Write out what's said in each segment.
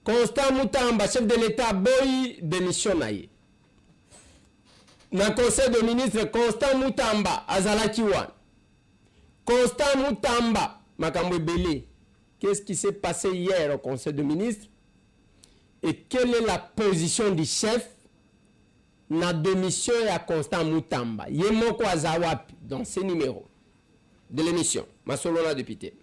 Constant Moutamba, chef de l'État, boy démission naïe. Dans le conseil de ministres, Constant Moutamba, Azalaki Wan. Constant Moutamba, Makambo Belé. Qu'est-ce qui s'est passé hier au conseil de ministres? Et quelle est la position du chef dans la démission à Constant Moutamba? Yemoko Azawapi, dans ces numéros de l'émission. Masolona député.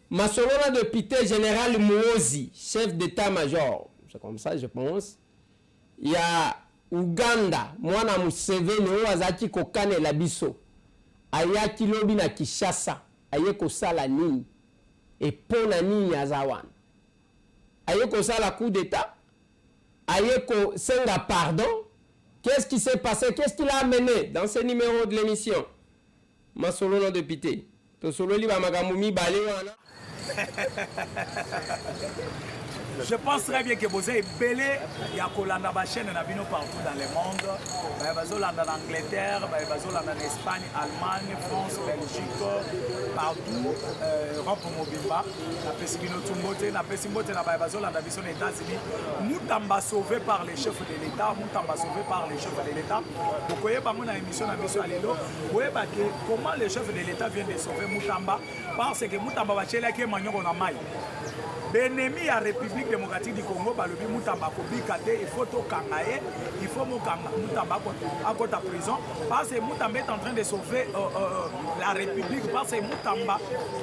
Masolona député général Mouozi, chef d'état-major. C'est comme ça, je pense. Il y a Uganda, Mwana Museveni, Oazaki Kokane Labiso. Ayaki lobi na Kishasa, ayeko sala nini. Et pour la nini Azawan. Ayeko sala coup d'état. Ayeko senga pardon. Qu'est-ce qui s'est passé? Qu'est-ce qu'il a amené dans ce numéro de l'émission? Masolona député. Tosololi ba magamumi bale wana. Je pense très bien que vous avez belé, il y a Kolanda chaîne partout dans le monde. Il y a en Angleterre, en Espagne, Allemagne, France, Belgique, partout. Europe Mobimba, la Pessimino Tumbote, la Pessimbote, la mission des États-Unis. Moutamba sauvé par les chefs de l'État, Moutamba sauvé par les chefs de l'État. Vous voyez, dans l'émission à Lilo, vous voyez comment les chefs de l'État viennent de sauver Moutamba parce que Moutamba va chez la qui est magnon en Amaï. L'ennemi à la République démocratique du Congo, Balobi Moutamba Kobikate, il faut tout kangaye, il faut Moutamba à côté de prison, parce que Moutamba est en train de sauver la République, parce que Moutamba,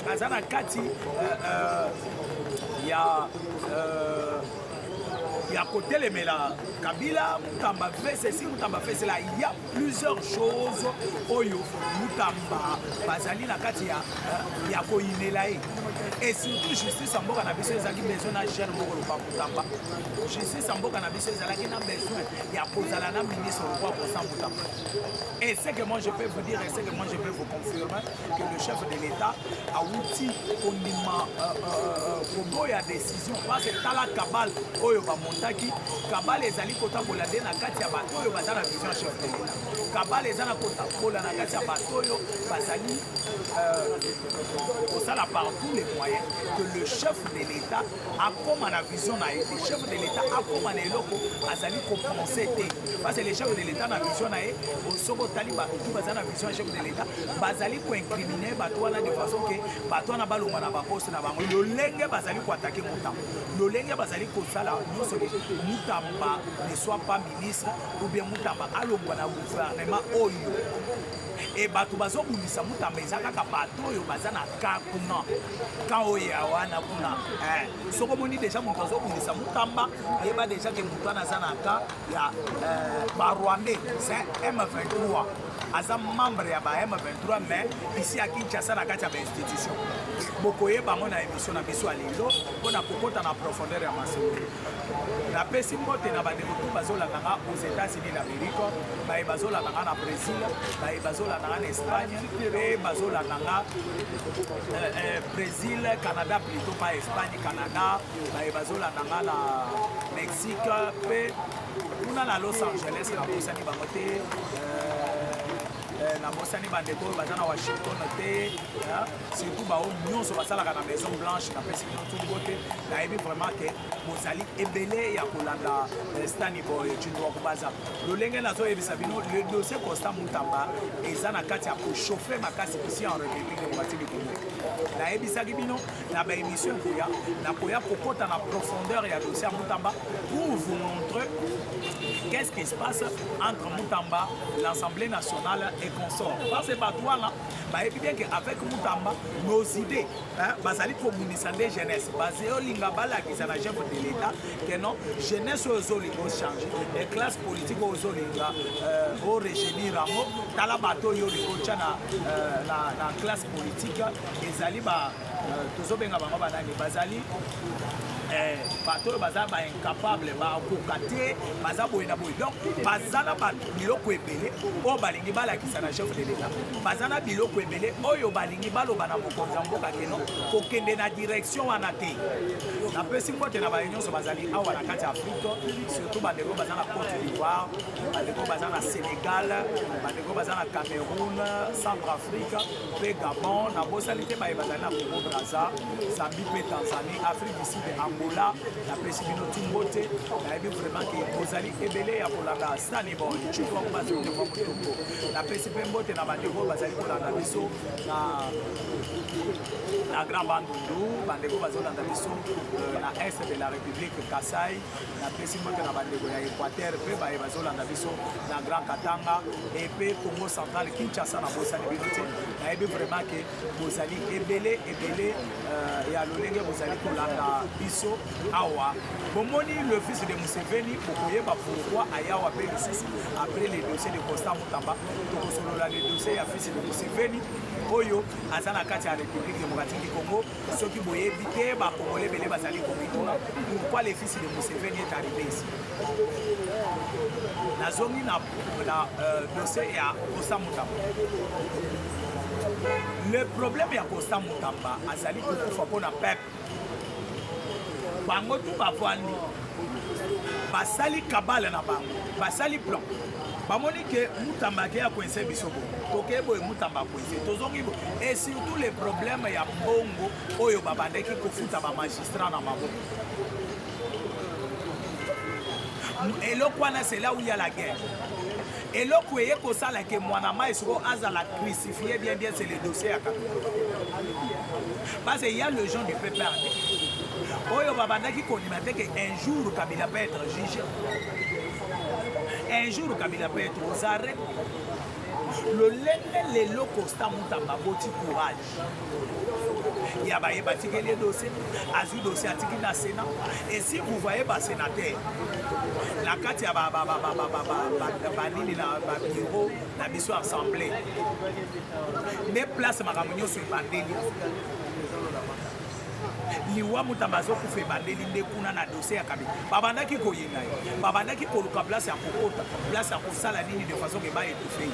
Kazana Kati, il y a côté les Mela Kabila, Moutamba fait ceci, Moutamba fait cela. Il y a plusieurs choses. Oyo, Moutamba, Bazali Nakati, il y a Koinelaï. Et surtout, justice en Boka Nabiso, ils ont besoin d'un jeune Moutamba. Justice en Boka Nabiso, ils ont besoin. Il y a Kozalana ministre au roi pour ça Moutamba. Et c'est que moi je peux vous dire, et c'est que moi je peux vous confirmer que le chef de l'État a outil au niveau de la décision. Parce que dans la cabale, Oyo Bamontaki, cabale les alliés Kota Bolade, Nakati Abatoyo, Bazana vision chef de l'État. Cabale les alliés Kota Bolade, Nakati Abatoyo, Bazani, ça là par tous les moyens que le chef de l'État a comme la vision, le chef de l'État a comme les locaux, Azali compensé. Parce que les chefs de l'État na vision, au Sobo Taliba, tout Bazana vision chef de l'État, Bazali pour incriminer Batouana de façon que Batouana Baloma na Bakos na Bango. Le lengue Bazali pour attaquer Moutamba. Le lengue Bazali pour ça là, nous sommes Moutamba ne soit pas ministre ou bien Moutamba à l'Ongwana gouvernement Oyo. Et bato bazo bulisa Moutamba ezaka ka bato oyo bazana ka kuna ka oya wana kuna soko moni déjà mon bazo bulisa Moutamba yeba déjà que Moutana zana ka ya ba Rwandais c'est M23 aza membre ya ba M23 mais ici à Kinshasa na kati ya ba institution bokoye bango na émission na biso alelo pona kokota na profondeur ya masolo la pesimote na bandeko tout bazolanga aux États-Unis d'Amérique ba bazolanga na Brésil ba bazolanga en Espagne et bazolanga Brésil Canada plutôt pas Espagne Canada ba bazolanga na Mexique pe kuna na Los Angeles na bosani bangote na bosani bandeko bazana Washington te surtout ba nyonso basalaka na Maison Blanche na pesi tout côté na ebi vraiment que bozali ebele ya kolanda Stani Boy Chindwa kubaza lolenge nazo ebisa bino le dossier Constant Moutamba ezana kati ya pour chauffer makasi ici en République démocratique du Congo na ebisa bino na ba émission na koya kokota na profondeur ya dossier Moutamba pour vous montrer qu'est-ce qui se passe entre Moutamba, l'Assemblée nationale et consorts. Parce que Batouana, bien qu'avec Moutamba, nos idées, basali communiste des jeunesse, basé au Lingabala qui est la chef de l'État, que non, jeunesse aux Oligos change, les classes politiques aux Olinga, au régime Ramo, Talabato Yoliko, la classe politique, et Zaliba, Tozobenga Banani, Bazali. Bato baza ba incapable ba kokate baza boyena boy donc bazana ba biloko ebele o balingi bala kisana chef de l'État bazana biloko ebele oyo balingi baloba na mokonza mboka keno kokende na direction wana te na pesi mbote na ba union so bazali awa na kati Afrique surtout bandeko bazana Côte d'Ivoire bandeko bazana Sénégal bandeko bazana Cameroun Centrafrique pe Gabon na bosalité ba bazana Congo Brazza Zambie pe Tanzanie Afrique du Sud Angola na pesi bino tumbote na yebi vraiment que bozali ebele ya kolanda stani bon chiko ko bazali ko motombo na pesi pe mbote na bandeko bazali kolanda biso na Grand Bandundu bandeko bazolanda biso na est de la République Kasai na pesi mbote na bandeko ya Équateur pe bazolanda biso na Grand Katanga et pe Congo central Kinshasa na bosani bino te na yebi vraiment que bozali ebele ya lolenge bozali kolanda biso awa bomoni le fils de Museveni okoyeba pourquoi ayawa pe lisusu après les dossiers de Constant Mutamba tokosolola les dossiers ya fils de Museveni oyo aza na kati ya République démocratique du Congo soki boyebi te bakongole ebele bazali komituna pourquoi le fils de Museveni est arrivé ici nazongi na dossier ya Constant Mutamba. Le problème ya Constant Mutamba azali kokufa mpona peuple bango tu bavandi basali kabale na bango basali plan bamoni ke Mutamba ke ya koinse biso bo toke boye Mutamba koinse tozongi bo et surtout les problèmes ya mbongo oyo babandeki kofuta ba magistrat na maboko eloko wana c'est là où il y a la guerre. Et là, vous voyez que ça, que moi, la crucifié bien, c'est le dossier à Kabila. Parce qu'il y a le gens du PPRD. Oyo Babanda qui connaît qu'un jour, Kabila peut être jugé. Un jour, Kabila peut être aux arrêts. Le lendemain, les locaux, Constant Mutamba, petit courage. Il y a des dossiers, il y a des dossiers dans le Sénat. Et si vous voyez les sénateurs, la carte, il y a des bureaux, la mission assemblée. Des places, ma réunion sur Bandeli. Liwa Mutamba zo kufe bandeli nde kuna na dossier ya Kabila. Babanda ki koyina ye. Babanda ki koluka place ya kokota, place ya kosala nini de façon que ba étouffer.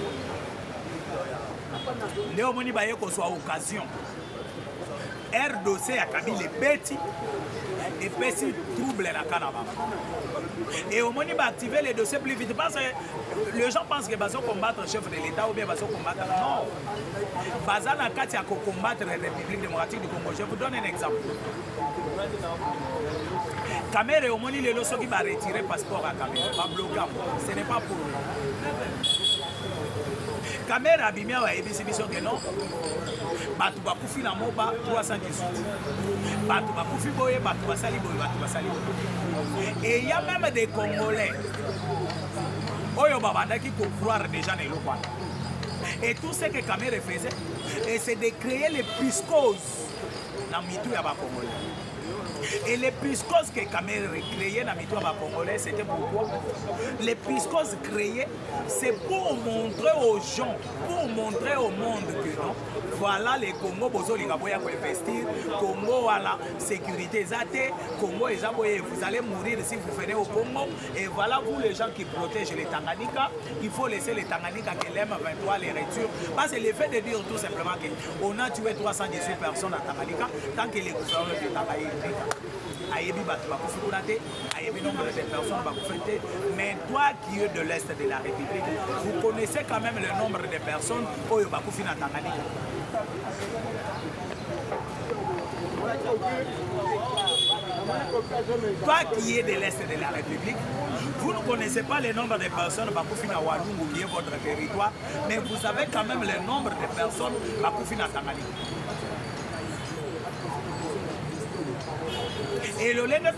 Leo moni ba ye ko so occasion. Dossier ya Kabila beti et pesi trouble la Kanaba. Et au moment va activer les dossiers plus vite parce que les gens pensent que bazo combattre le chef de l'État ou bien bazo combattre non. Baza na kati ya combattre la République démocratique du Congo. Je vous donne un exemple. Kamere au moment les loso qui va retirer passeport à Kamere, va bloquer. Ce n'est pas pour eux. Kamera abimia wa ebisi biso que non. Batu bakufi na moba 318. Batu bakufi boye, batu basali boye, batu basali boye. Et il y a même des Congolais. Oyo babanda qui peut croire déjà dans l'Europe. Et tout ce que Kamere faisait, c'est de créer les piscoses dans le mitou ya ba Congolais. Et les piscoses que Kamere créait dans le mitou ya ba Congolais, c'était pourquoi? Les piscoses créées, c'est pour montrer aux gens, pour montrer au monde que non, voilà les Congo, investir, Congo à la sécurité, Congo, vous allez mourir si vous venez au Congo. Et voilà vous les gens qui protègent les Tanganyika, il faut laisser les Tanganyika que l'M23 les retire. Parce que le fait de dire tout simplement qu'on a tué 318 personnes à Tanganyika, tant que les gouverneurs de Tanganyika. Nombre de personnes, mais toi qui es de l'Est de la République, vous connaissez quand même le nombre de personnes au Yobakufina Tanganyika. Toi qui es de l'Est de la République, vous ne connaissez pas le nombre de personnes Bakufina Walungu qui est votre territoire, mais vous savez quand même le nombre de personnes Bakufina Tanganyika. Et le lendemain,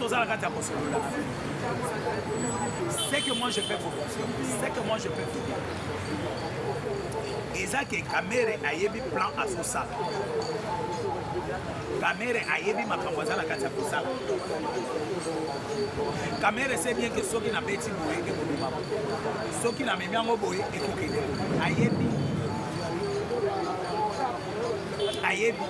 c'est que moi je peux vous dire. C'est que moi je peux vous dire. Et ça que Kamere a yebi plan à son salle. Kamere a yebi ma kamwaza la katia pour ça. Kamere sait bien que ceux qui n'ont pas été bourrés, ceux qui n'ont pas été bourrés, écoutez. A yebi. A yebi.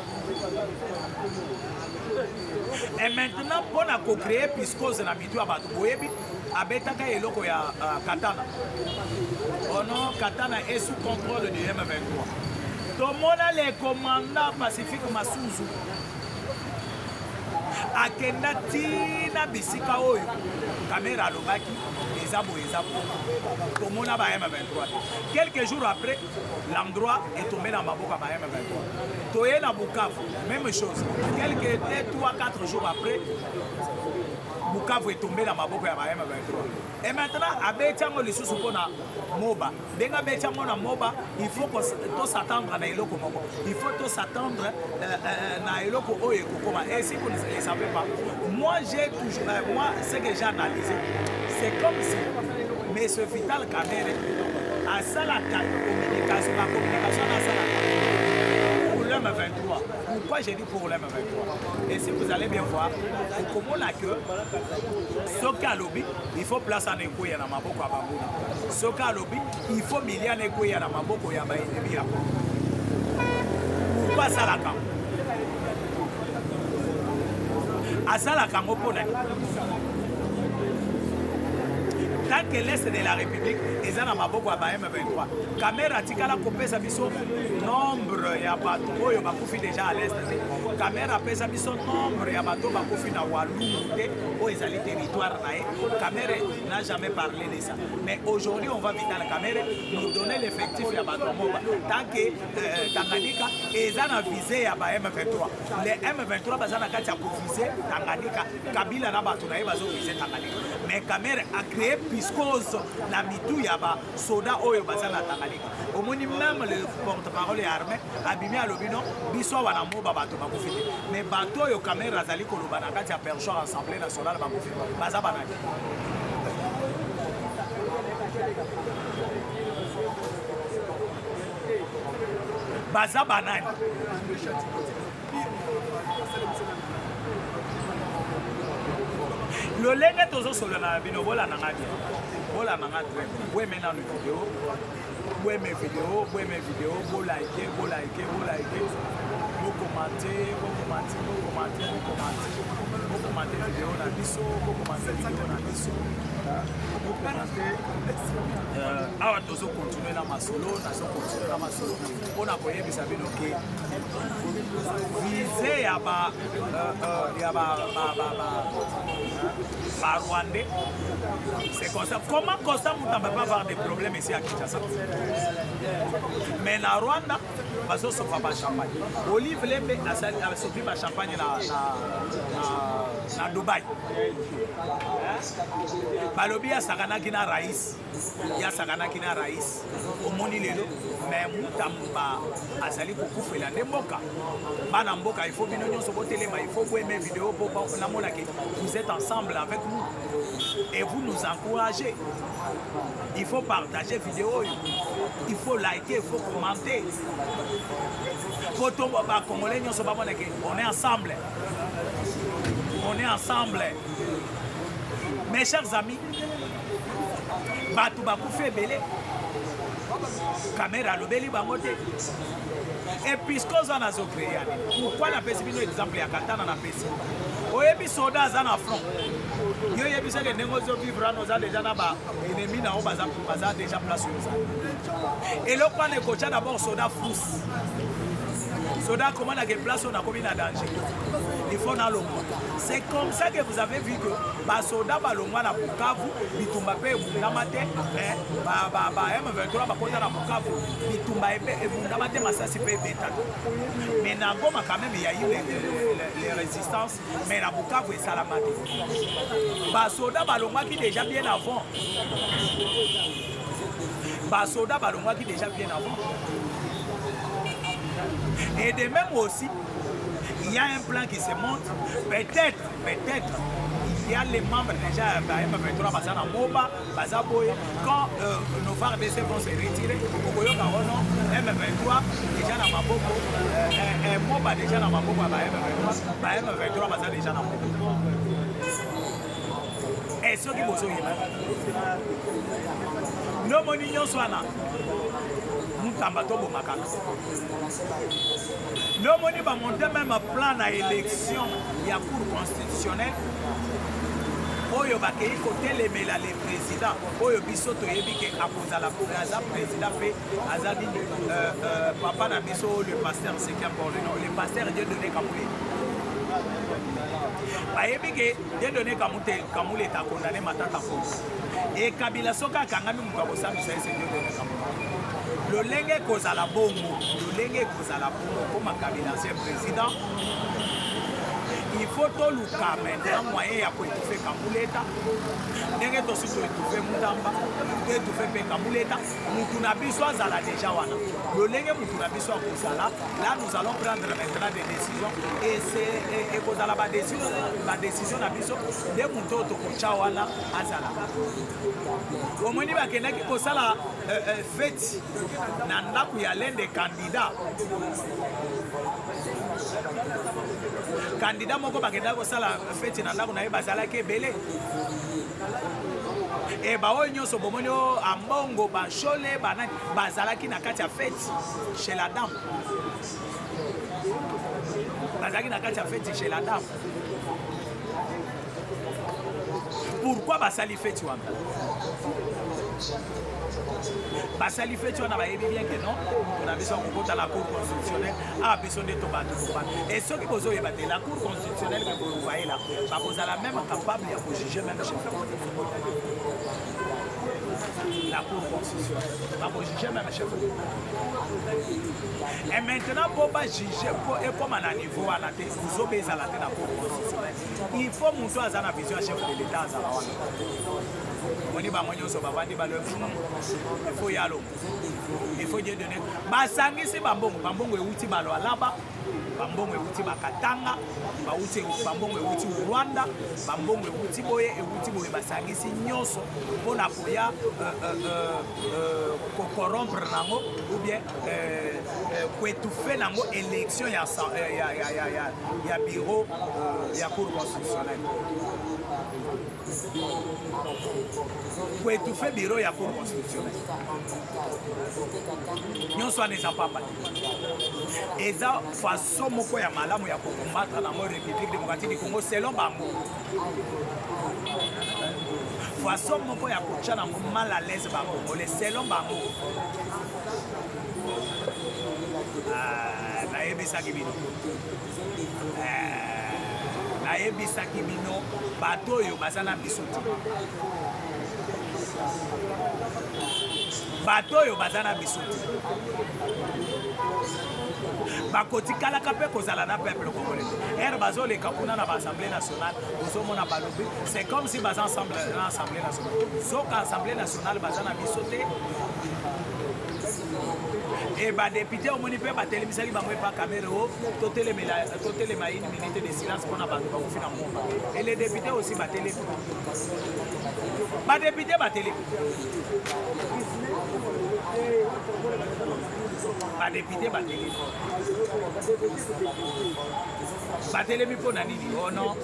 Et maintenant, pour créer piscose na mitu abatu boyebi abetaka eloko ya Katana. Oh non, Katana est sous contrôle du M23. Tout le monde les commandants pacifiques Masuzu. akenda tina bisika oyo caméra alobaki ezabo tomona ba M23 quelques jours après l'endroit est tombé dans maboka ba M23 toye na Bukavu même chose quelques 3-4 jours après Bukavu est tombé dans maboka ya ba M23 et maintenant abetiango lisusu pona moba denga betiango na moba il faut que s'attendre na eloko moko il faut to s'attendre na eloko oyo kokoma et si vous ne savez pas moi j'ai toujours moi ce que j'ai analysé c'est comme si M. Vital Kamerhe a la communication pour l'M23. Pourquoi j'ai dit pour l'M23? Et si vous allez bien voir, comment on a que Soka Lobby, il faut place en écho à Maboko à Bambouna. Soka Lobby, il faut millions d'écho à Maboko et à Baïdemi. Pourquoi ça la camp? À ça la camp, tant que l'Est de la République est dans maboko à M23. Caméra tikala kopesa biso nombre ya bato oyo bakufi déjà à l'Est. Caméra pesa biso nombre ya bato bakufi na Walungu au ezali territoire nae. Caméra n'a jamais parlé de ça. Mais aujourd'hui on va Vital Kamerhe nous donner l'effectif ya bato moba. Tant que Tanganyika ezana visé ya ba M23. Les M23 bazana kati ya viser Tanganyika, Kabila na bato nae bazo viser Tanganyika. Mais Kamerhe a créé piscose na mitu ya ba soda oyo bazana Tanganyika. Au moni même le porte-parole armé abimi alobino biso wana moba bato bakufi. Mais bato yo Kamerhe azali koloba na kati ya perchoir assemblée nationale bakufi. Baza banaki. Baza banani. Le lenge tozo solo na bino bola na ngadi. Bola na ngadi. Ouais maintenant le vidéo. Ouais mes vidéos, vous likez. Vous commentez vidéo na biso, vous commentez vidéo na biso. Vous commentez awa tozo continuer na masolo, on a koyé bisabino ke visé ya ba Rwandais. C'est comme ça. Comment Costa Mouta ne peut pas avoir des problèmes ici à Kinshasa? Mais na Rwanda, bazo sofa ba champagne. Olive Lembe a sofi ba champagne na Dubaï. Balobi ya sakanaki na rais. Ya sakanaki na rais. Omoni lelo mais Mutamba azali kokufela ndemboka. Bana mboka il faut bino nyonso botelema, il faut aimer vidéo pour na mona que vous êtes ensemble avec nous. Et vous nous encouragez. Il faut partager vidéo, il faut liker, il faut commenter. On est ensemble. On est ensemble. Mes chers amis, Batoubakou fait belé. Caméra lobeli bangote. Et puisque on a créé, pourquoi la PCB nous exemple à Katana na PCB? Oyebi soda azana front. Yo yebi ça que négocio vivre nous a déjà là-bas. Ennemi na baza déjà place sur ça. Et le point de coach d'abord soda fous. Soda comment la place on a commis na danger. Il faut dans le monde. C'est comme ça que vous avez vu que Basoda Balongwa na Bukavu, Bitumba pe Bundamate, M23 bakota na Bukavu, Bitumba et Bundamate Masasi pe Beta. Mais na Goma quand même il y a eu les résistances, mais na Bukavu et Salamate. Basoda Balongwa qui déjà bien avant. Basoda Balongwa qui déjà bien avant. Et de même aussi, il y a un plan qui se monte. Peut-être, il y a les membres déjà M23 Bazana Moba, Bazaboye. Quand nos FARDC vont se retirer, M23 déjà dans ma bobo, Moba déjà dans ma bobo, M23 Bazana déjà dans ma bobo. Et ce qui vous dit, nos monignos sont là. Nous avons monté même un plan d'élection, il y a cour constitutionnelle. Oyo bakei côté les présidents, Oyo Bisoto Yebike Apoza la président Azadi Papa Nabiso, le pasteur, c'est qui encore le nom, le pasteur Dieu donné Kamouli. bayebi ke de donné kamule est condamné matata fo et Kabila soka kangami mutu akosamisa ese de donné kamule lolenge kozala bongo comme Kabila ancien président. Il faut toluka maintenant moyen ya koétouffer Kamuleta ndenge tosi toétouffer Mutamba toétouffer mpe Kamuleta mutu na biso azala déjà wana lolenge mutu na biso akozala là nous allons prendre maintenant des décisions et c'est ekozala badécision na biso nde mutu oyo tokotya wana azala omoni bakendaki kosala feti na ndako ya l'un des candidats candidat moko bakenda kosala feti na ndako na ye bazalaki ebele e baoyo nyonso bomoni o ambongo bashole banani bazalaki na kati ya feti chez la dame bazalaki na kati ya feti chez la dame. Pourquoi basali feti wana basali feti wana bayebi bien que non on a besoin de la cour constitutionnelle a besoin de to bato et ceux qui bozo yeba la cour constitutionnelle que vous voyez là ba kozala même capable de juger même chef la cour constitutionnelle ba juger même chef et maintenant pour pas juger pour et comme à niveau à la tête vous obéissez à la tête la cour constitutionnelle il faut monter à la vision chef de l'état à la wana moni ba monyo so bavandi ba le il faut yalo il faut Dieu donner basangisi bambongo euti balo alaba bambongo euti bakatanga bambongo euti Rwanda bambongo euti boye basangisi nyonso pona koya ko corrompre nango ou bien koétouffer nango élection ya bureau ya cour constitutionnelle pour étouffer le bureau, il y a cour constitutionnelle. Nous sommes des papas. Et ça, façon moko ya malamu ya combattre la République démocratique du Congo selon Bango. Façon moko ya kocha na mal à l'aise Bango, les selon Bango. Na yebisa kibino. Ayebisaki bino bato oyo bazana biso te bato oyo bazana biso te bakotikalaka mpe kozala na peuple congolais ere bazoleka kuna na baassemblée nationale ozomona balobi c'est comme si baza ensemble na assemblée nationale soka assemblée nationale baza na biso te et bah député au moni pe batelemisaki bango pa caméra o totelema une minute de silence pour na bantu bakofina momba et les députés aussi batele ba député batele ba député batele mi pona nini oh non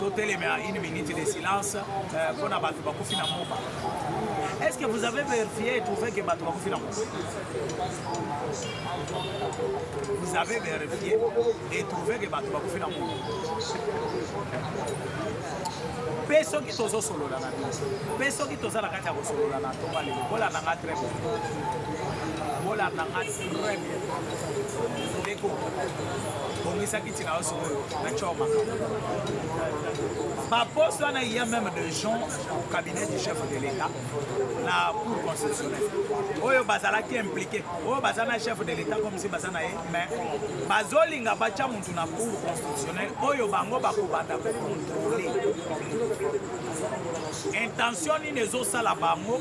totelema une minute de silence pour na bantu bakofina momba. Est-ce que vous avez vérifié et trouvé que Bato Bakoufi n'a pas? Vous avez vérifié et trouvé que Bato Bakoufi n'a pas? Personne qui t'ose solo là, personne qui t'ose la carte à solo là, voilà n'a pas très bien. Voilà n'a pas très bien. Déco. Bon, ça qui tient au solo, na choma. Par rapport à ça, il y a même des gens au cabinet du chef de l'État, la Cour constitutionnelle. Oyo bazala qui est impliqué. Oyo bazana chef de l'État comme si bazana mais bazolinga bacha muntu na Cour constitutionnelle. Oyo bango bakobanda contrôler. Intention ni nezo sala bango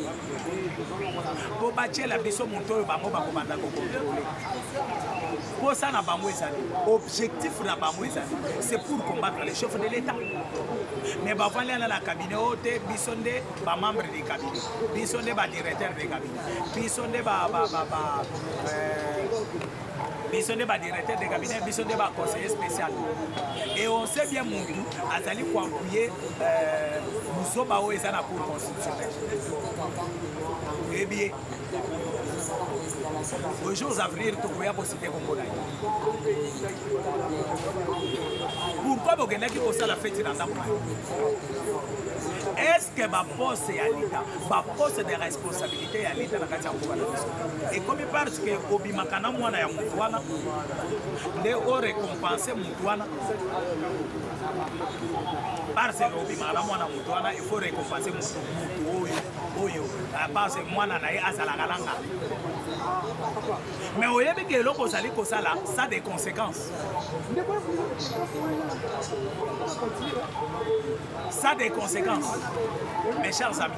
pour bacher la biso muntu oyo bango bakobanda contrôler. Pour ça na bango ezali. Objectif na bango ezali. C'est pour combattre les chefs de l'État. Mais avant d'aller dans la cabinet, bisonde ba membre du cabinet, bisonde ba directeur du cabinet, bisonde ba directeur du cabinet, bisonde ba conseiller spécial. Et on sait bien Mungu azali ko appuyer Musoba o eza na cour constitutionnelle. Eh bien aux jours à venir, tu pourrais posséder Congo. Pourquoi pourquoi vous avez la fête dans ta est-ce que ma poste est à l'État, ma poste de responsabilité est à l'État et comme parce que Obimakana mwana ya Moutouana, les ont récompensé Moutouana parce que Obimakana mwana Moutouana, il faut récompenser Moutouoyo parce que mwana na ye azala galanga. Mais vous voyez que l'eau ça a des conséquences. Ça a des conséquences, mes chers amis.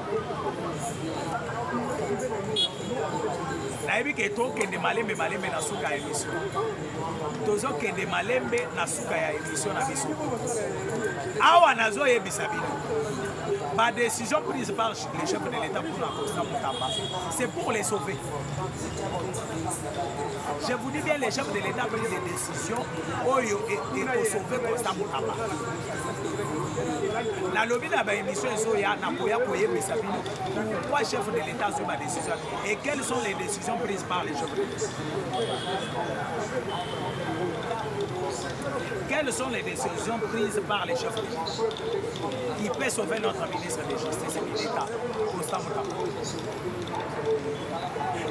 Nayebi ke to kende malembe na suka ya émission. Tozo kende malembe na suka ya émission na biso. Awa nazo yebisa bino. Ma décision prise par les chefs de l'État pour la Constant Moutamba, c'est pour les sauver. Je vous dis bien, les chefs de l'État prennent des décisions pour sauver Constant Moutamba. La lobby de l'émission pourquoi les chefs de l'État ont ma décision et quelles sont les décisions prises par les chefs de l'État. Quelles sont les décisions prises par les chefs de l'État qui peuvent sauver notre ministre de Justice et l'État, Constant Moutamba.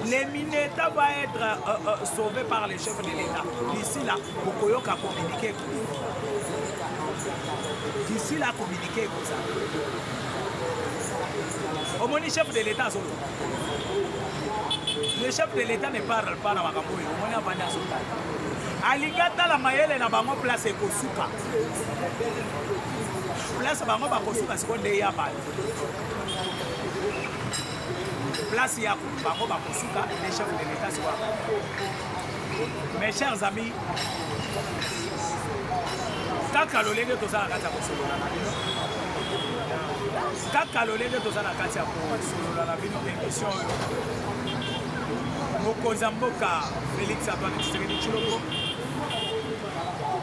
Les Mineta va être sauvés par les chefs de l'État. D'ici là, Bokoyoka a communiqué. D'ici là, communiqué comme ça. Au moins, le chef de l'État, le chef de l'État ne parle pas dans ma campagne. Au moins, il va Aligata la mayele na bango place ekosuka. Place bango bakosuka sekonde ya bali. Place ya bango bakosuka les chefs de l'État soit. Mes chers amis, kaka lolenge tozala kati ya kosolola na bino. Kaka lolenge tozala kati ya kosolola na bino émission oyo. Mokonzi mboka Félix Antoine Tshisekedi Tshilombo.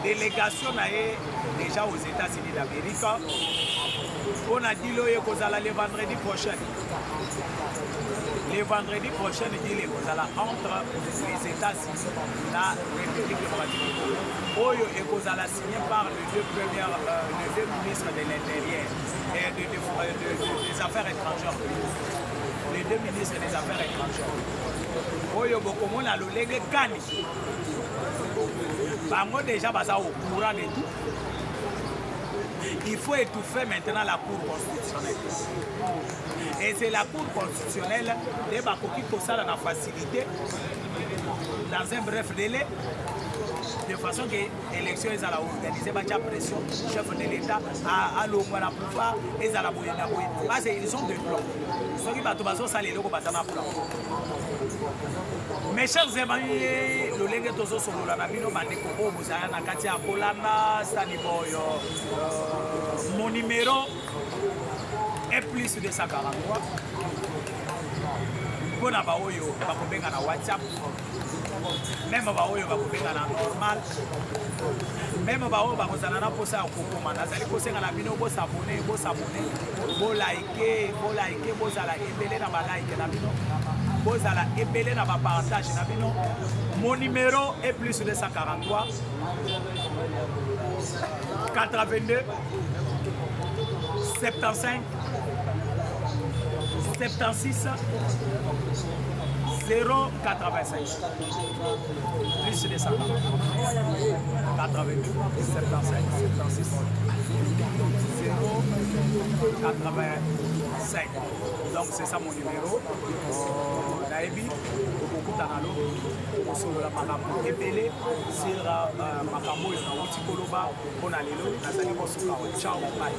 Délégation déjà aux États-Unis d'Amérique. On a dit le vendredi prochain. Le vendredi prochain, il est entre les États-Unis et la République démocratique du Congo. Oyo est signé par les deux ministres de l'Intérieur et des Affaires étrangères. Les deux ministres des Affaires étrangères. Oyo Bokomo na Lolenge Kani. Bango déjà basa au courant de tout. Il faut étouffer maintenant la Cour constitutionnelle. Et c'est la Cour constitutionnelle de Bakoki Kosala na facilité dans un bref délai de façon que l'élection est à la organiser la pression chef de l'État à l'Omwana pouvoir et à la Boyana. Parce qu'ils ont des plans. Ceux qui battent ça les locaux battent un plan. Mes chers amis, le lenge tozo solo la bino bandeko ko bozala na kati ya Kolanda Staniboyo. Mon numéro est plus de 143. Bona ba oyo ba kobenga na WhatsApp. Même ba oyo ba kobenga na normal. Même ba oyo ba kozana na posa ko komanda zali ko senga na bino bo s'abonner, bo liker, bozala ebele na ba like na bino. Bozala épelé na ba partage na bino. Mon numéro est plus de 143 82 75 76 085 plus de 100 82 75 76 085. Donc c'est ça mon numéro. Naebi beaucoup d'analo sur la makambo epelé sur makambo na utikoloba pona lelo nazali kosuka ciao bye.